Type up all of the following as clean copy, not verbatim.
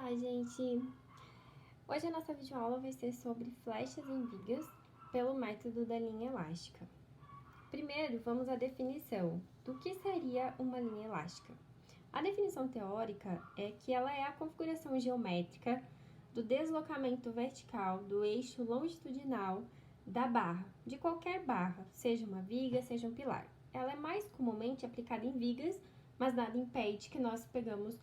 Olá, gente! Hoje a nossa videoaula vai ser sobre flechas em vigas pelo método da linha elástica. Primeiro, vamos à definição do que seria uma linha elástica. A definição teórica é que ela é a configuração geométrica do deslocamento vertical do eixo longitudinal da barra, de qualquer barra, seja uma viga, seja um pilar. Ela é mais comumente aplicada em vigas, mas nada impede que nós pegamos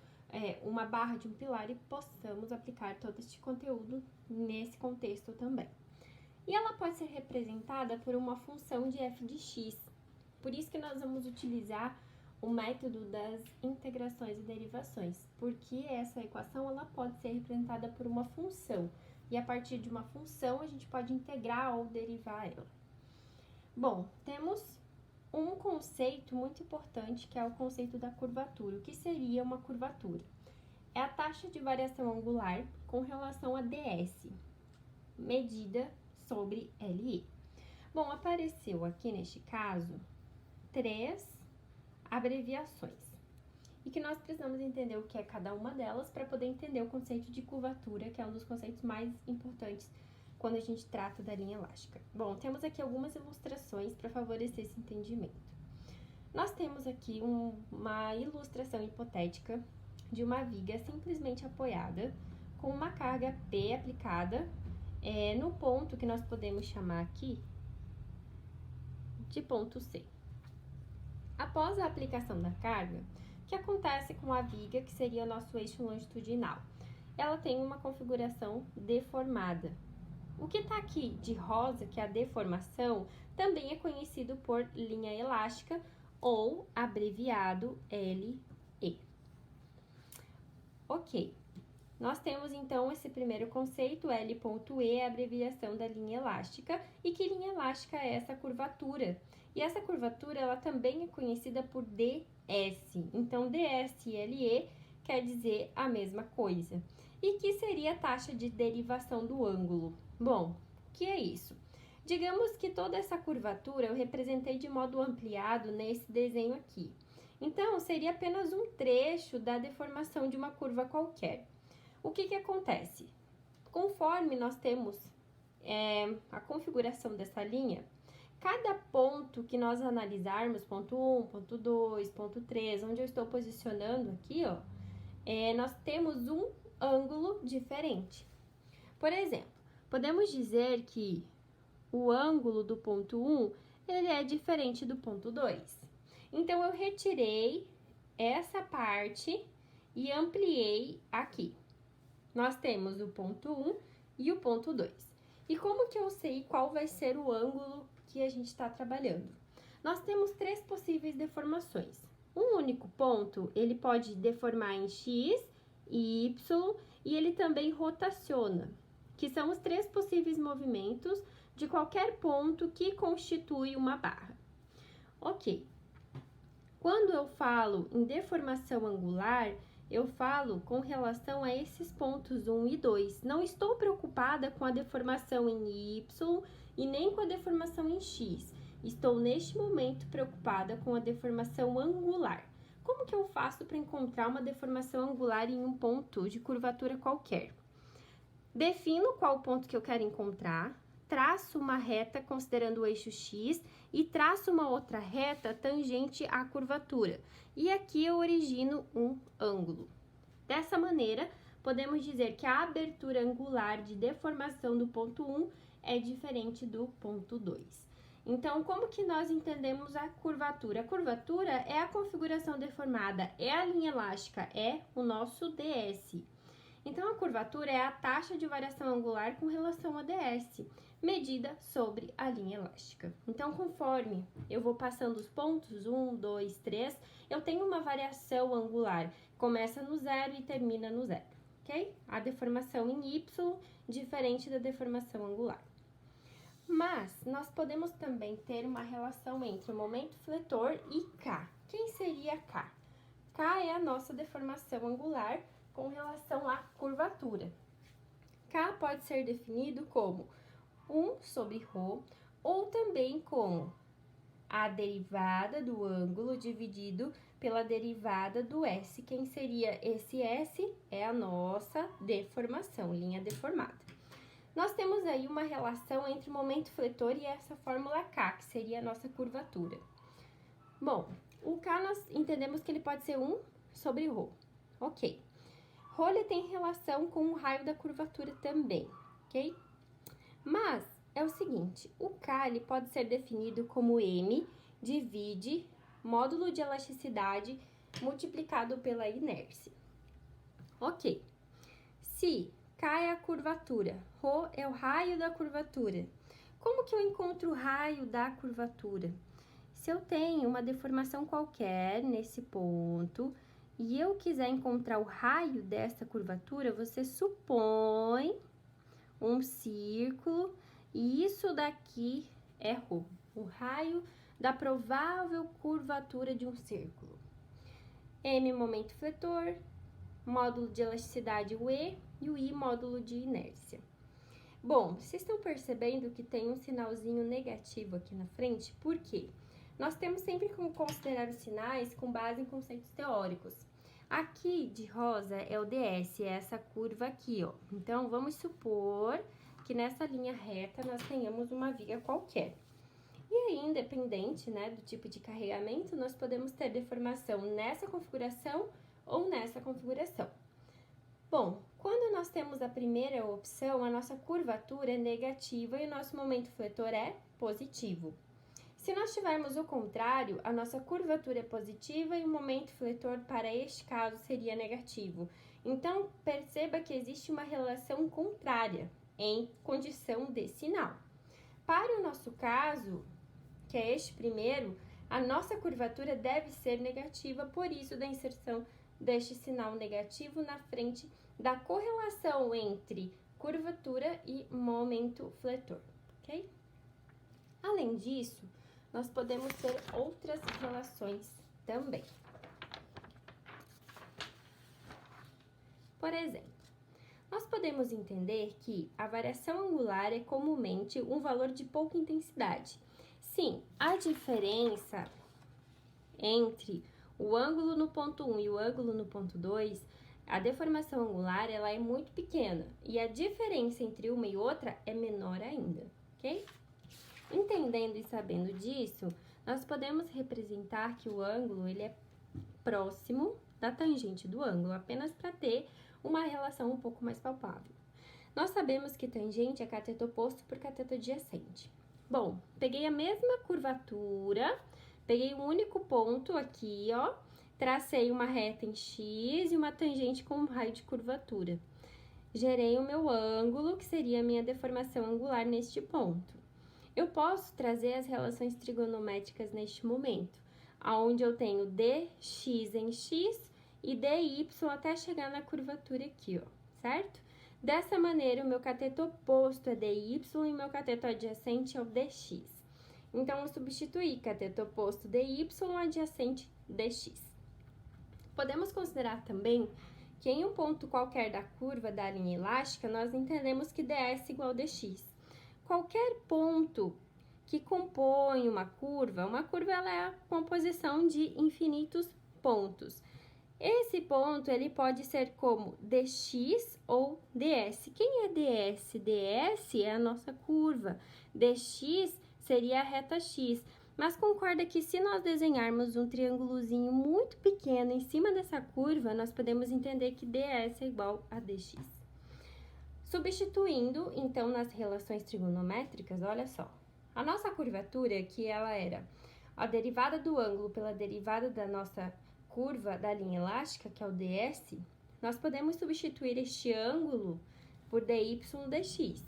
uma barra de um pilar e possamos aplicar todo este conteúdo nesse contexto também. E ela pode ser representada por uma função de f de x. Por isso que nós vamos utilizar o método das integrações e derivações, porque essa equação ela pode ser representada por uma função, e a partir de uma função a gente pode integrar ou derivar ela. Bom, temos um conceito muito importante, que é o conceito da curvatura. O que seria uma curvatura? É a taxa de variação angular com relação a ds, medida sobre LI. Bom, apareceu aqui neste caso 3 abreviações, e que nós precisamos entender o que é cada uma delas para poder entender o conceito de curvatura, que é um dos conceitos mais importantes quando a gente trata da linha elástica. Bom, temos aqui algumas ilustrações para favorecer esse entendimento. Nós temos aqui uma ilustração hipotética de uma viga simplesmente apoiada com uma carga P aplicada no ponto que nós podemos chamar aqui de ponto C. Após a aplicação da carga, o que acontece com a viga, que seria o nosso eixo longitudinal? Ela tem uma configuração deformada. O que está aqui de rosa, que é a deformação, também é conhecido por linha elástica ou abreviado LE. Ok, nós temos então esse primeiro conceito, L.E, a abreviação da linha elástica. E que linha elástica é essa curvatura? E essa curvatura ela também é conhecida por ds. Então, ds e LE quer dizer a mesma coisa. E que seria a taxa de derivação do ângulo? Bom, o que é isso? Digamos que toda essa curvatura eu representei de modo ampliado nesse desenho aqui. Então, seria apenas um trecho da deformação de uma curva qualquer. O que acontece? Conforme nós temos a configuração dessa linha, cada ponto que nós analisarmos, ponto 1, ponto 2, ponto 3, onde eu estou posicionando aqui, ó, nós temos um ângulo diferente. Por exemplo, podemos dizer que o ângulo do ponto 1, ele é diferente do ponto 2. Então, eu retirei essa parte e ampliei aqui. Nós temos o ponto 1 e o ponto 2. E como que eu sei qual vai ser o ângulo que a gente está trabalhando? Nós temos 3 possíveis deformações. Um único ponto, ele pode deformar em x e y, e ele também rotaciona, que são os 3 possíveis movimentos de qualquer ponto que constitui uma barra. Ok. Quando eu falo em deformação angular, eu falo com relação a esses pontos 1 e 2. Não estou preocupada com a deformação em y e nem com a deformação em x. Estou, neste momento, preocupada com a deformação angular. Como que eu faço para encontrar uma deformação angular em um ponto de curvatura qualquer? Defino qual ponto que eu quero encontrar, traço uma reta considerando o eixo x e traço uma outra reta tangente à curvatura. E aqui eu origino um ângulo. Dessa maneira, podemos dizer que a abertura angular de deformação do ponto 1 é diferente do ponto 2. Então, como que nós entendemos a curvatura? A curvatura é a configuração deformada, é a linha elástica, é o nosso ds. Então, a curvatura é a taxa de variação angular com relação a ds, medida sobre a linha elástica. Então, conforme eu vou passando os pontos 1, 2, 3, eu tenho uma variação angular. Começa no 0 e termina no 0, ok? A deformação em y diferente da deformação angular. Mas, nós podemos também ter uma relação entre o momento fletor e K. Quem seria K? K é a nossa deformação angular com relação à curvatura. K pode ser definido como 1 sobre ρ, ou também como a derivada do ângulo dividido pela derivada do S. Quem seria esse S? É a nossa deformação, linha deformada. Nós temos aí uma relação entre o momento fletor e essa fórmula K, que seria a nossa curvatura. Bom, o K nós entendemos que ele pode ser 1 sobre ρ. Ok. Ρ ele tem relação com o raio da curvatura também, ok? Mas é o seguinte, o K ele pode ser definido como M divide módulo de elasticidade multiplicado pela inércia. Ok. Se K é a curvatura, ρ é o raio da curvatura. Como que eu encontro o raio da curvatura? Se eu tenho uma deformação qualquer nesse ponto e eu quiser encontrar o raio dessa curvatura, você supõe um círculo e isso daqui é ρ, o raio da provável curvatura de um círculo. M, momento fletor, módulo de elasticidade, o E, e o I, módulo de inércia. Bom, vocês estão percebendo que tem um sinalzinho negativo aqui na frente? Por quê? Nós temos sempre que considerar os sinais com base em conceitos teóricos. Aqui, de rosa, é o DS, é essa curva aqui, ó. Então, vamos supor que nessa linha reta nós tenhamos uma viga qualquer. E aí, independente, né, do tipo de carregamento, nós podemos ter deformação nessa configuração ou nessa configuração. Bom, quando nós temos a primeira opção, a nossa curvatura é negativa e o nosso momento fletor é positivo. Se nós tivermos o contrário, a nossa curvatura é positiva e o momento fletor para este caso seria negativo. Então, perceba que existe uma relação contrária em condição de sinal. Para o nosso caso, que é este primeiro, a nossa curvatura deve ser negativa, por isso da inserção deste sinal negativo na frente da correlação entre curvatura e momento fletor, ok? Além disso, nós podemos ter outras relações também. Por exemplo, nós podemos entender que a variação angular é comumente um valor de pouca intensidade. Sim, a diferença entre o ângulo no ponto 1 e o ângulo no ponto 2, a deformação angular ela é muito pequena e a diferença entre uma e outra é menor ainda, ok? Entendendo e sabendo disso, nós podemos representar que o ângulo ele é próximo da tangente do ângulo, apenas para ter uma relação um pouco mais palpável. Nós sabemos que tangente é cateto oposto por cateto adjacente. Bom, peguei a mesma curvatura, peguei um único ponto aqui, ó, tracei uma reta em X e uma tangente com um raio de curvatura. Gerei o meu ângulo, que seria a minha deformação angular neste ponto. Eu posso trazer as relações trigonométricas neste momento, onde eu tenho dx em x e dy até chegar na curvatura aqui, ó, certo? Dessa maneira, o meu cateto oposto é dy e meu cateto adjacente é o dx. Então, eu substituí cateto oposto dy adjacente dx. Podemos considerar também que em um ponto qualquer da curva da linha elástica, nós entendemos que ds igual a dx. Qualquer ponto que compõe uma curva ela é a composição de infinitos pontos. Esse ponto, ele pode ser como dx ou ds. Quem é ds? ds é a nossa curva. dx seria a reta x. Mas concorda que se nós desenharmos um triângulozinho muito pequeno em cima dessa curva, nós podemos entender que ds é igual a dx. Substituindo, então, nas relações trigonométricas, olha só. A nossa curvatura, que ela era a derivada do ângulo pela derivada da nossa curva da linha elástica, que é o ds, nós podemos substituir este ângulo por dy dx.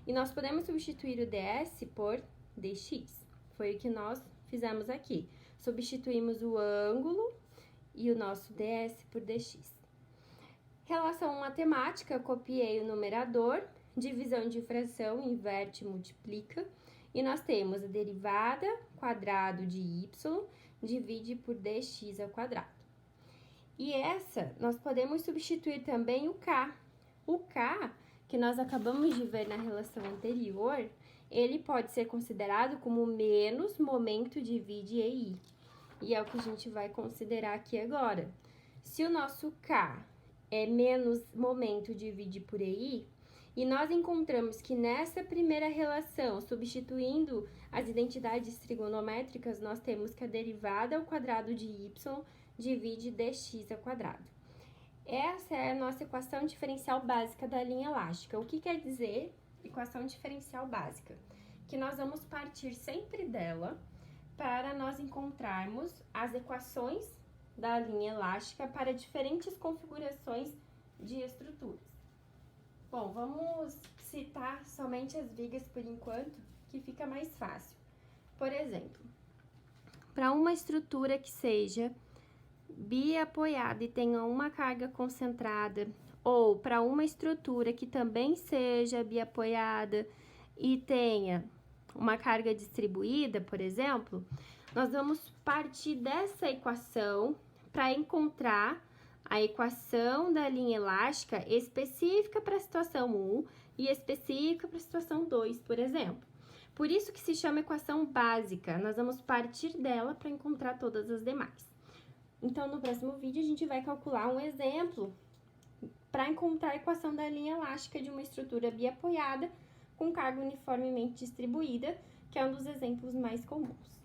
E nós podemos substituir o ds por dx. Foi o que nós fizemos aqui. Substituímos o ângulo e o nosso ds por dx. Relação matemática, copiei o numerador, divisão de fração, inverte e multiplica. E nós temos a derivada quadrado de y divide por dx ao quadrado. E essa, nós podemos substituir também o k. O k, que nós acabamos de ver na relação anterior, ele pode ser considerado como menos momento divide EI. E é o que a gente vai considerar aqui agora. Se o nosso K é menos momento divide por EI, e nós encontramos que nessa primeira relação, substituindo as identidades trigonométricas, nós temos que a derivada ao quadrado de y divide dx ao quadrado. Essa é a nossa equação diferencial básica da linha elástica. O que quer dizer equação diferencial básica? Que nós vamos partir sempre dela para nós encontrarmos as equações da linha elástica para diferentes configurações de estruturas. Bom, vamos citar somente as vigas por enquanto, que fica mais fácil. Por exemplo, para uma estrutura que seja biapoiada e tenha uma carga concentrada, ou para uma estrutura que também seja biapoiada e tenha uma carga distribuída, por exemplo, nós vamos partir dessa equação para encontrar a equação da linha elástica específica para a situação 1 e específica para a situação 2, por exemplo. Por isso que se chama equação básica, nós vamos partir dela para encontrar todas as demais. Então, no próximo vídeo, a gente vai calcular um exemplo para encontrar a equação da linha elástica de uma estrutura biapoiada com carga uniformemente distribuída, que é um dos exemplos mais comuns.